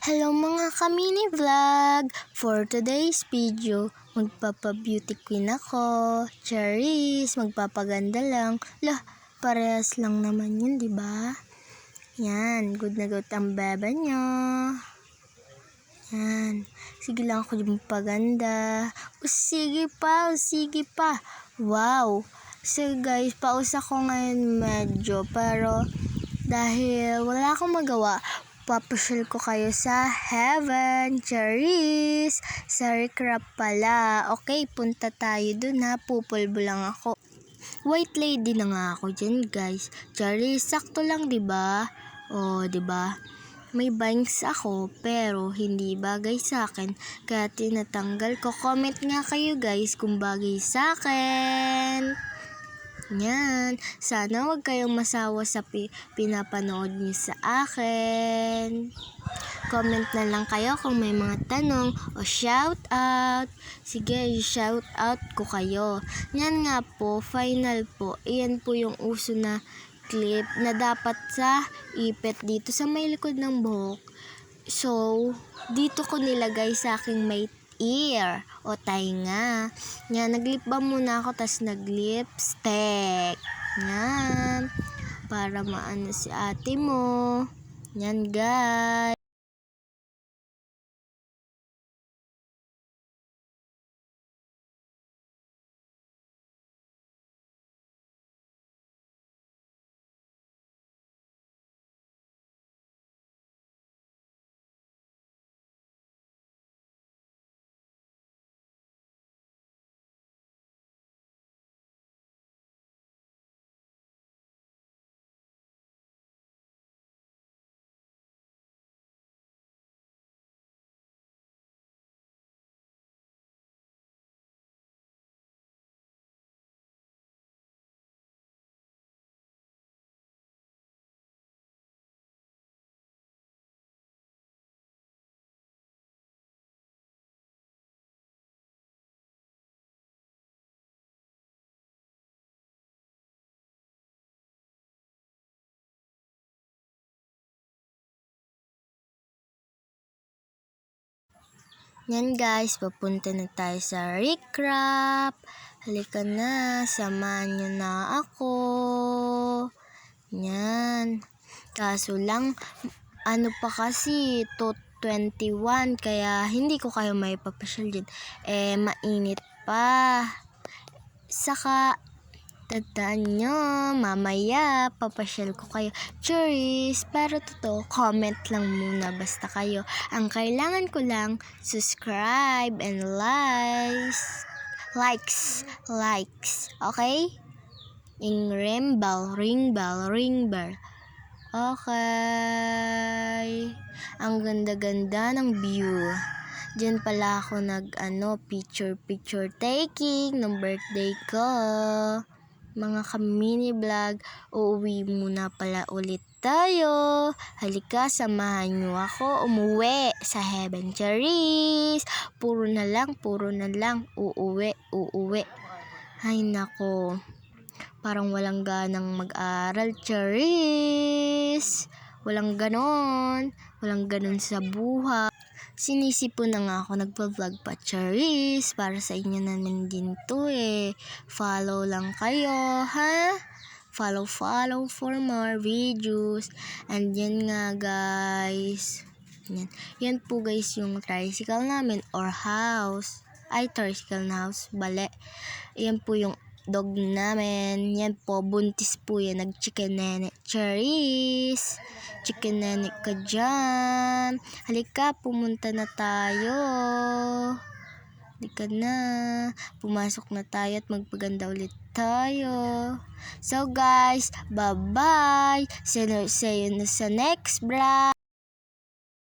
Hello mga ka-mini vlog! For today's video, magpapa-beauty queen ako. Charis, magpapaganda lang. Lah, parehas lang naman yun, di ba? Yan, good na good ang beba nyo. Yan, sige lang ako yung paganda. O sige pa, o sige pa. Wow! So guys, paus ako ngayon medyo, pero dahil wala akong magawa, papasyal ko kayo sa heaven. Charis! Sa recrap pala. Okay, punta tayo dun ha. Pupulbo lang ako. White lady na nga ako dyan guys. Charis, sakto lang diba? O, diba? May bangs ako pero hindi bagay sa akin kaya tinatanggal ko. Comment nga kayo guys kung bagay sa akin. Yan. Sana wag kayong masawa sa pinapanood niyo sa akin. Comment na lang kayo kung may mga tanong o shout out. Sige, shout out ko kayo. Yan nga po, final po. Iyan po yung uso na clip na dapat sa ipit dito sa may likod ng buhok. So, dito ko nilagay sa aking may ear o tainga. Yan, naglip balm muna ako, tas naglipstick. Yan, para maano si ate mo. Yan guys. Yan guys, papunta na tayo sa recrap. Halika na, samahan nyo na ako. Yan. Kaso lang, ano pa kasi, 21, kaya hindi ko kayo may papasyal din. Mainit pa. Saka, tandaan nyo, mamaya, papasyal ko kayo. Charis, pero totoo, comment lang muna basta kayo. Ang kailangan ko lang, subscribe and likes. Okay? Ring bell. Okay. Ang ganda-ganda ng view. Diyan pala ako picture taking ng birthday ko. Mga ka-mini vlog, uuwi muna pala ulit tayo. Halika, samahan nyo ako umuwi sa heaven. Charis! Puro na lang, uuwi. Ay nako, parang walang ganang mag-aral. Charis! Walang ganon sa buhay. Sinisipon na nga ako, nagpa-vlog pa. Charis, para sa inyo naman din to Follow lang kayo, ha? Follow for more videos. And yan nga guys. Yan po guys yung tricycle namin or house. Tricycle na house, bale. Yan po yung dog namin. Yan po, buntis po yan. Nag-chicken nene. Charis! Chicken nene ka dyan. Halika, pumunta na tayo. Halika na. Pumasok na tayo at magpaganda ulit tayo. So guys, bye-bye. See you sa next vlog.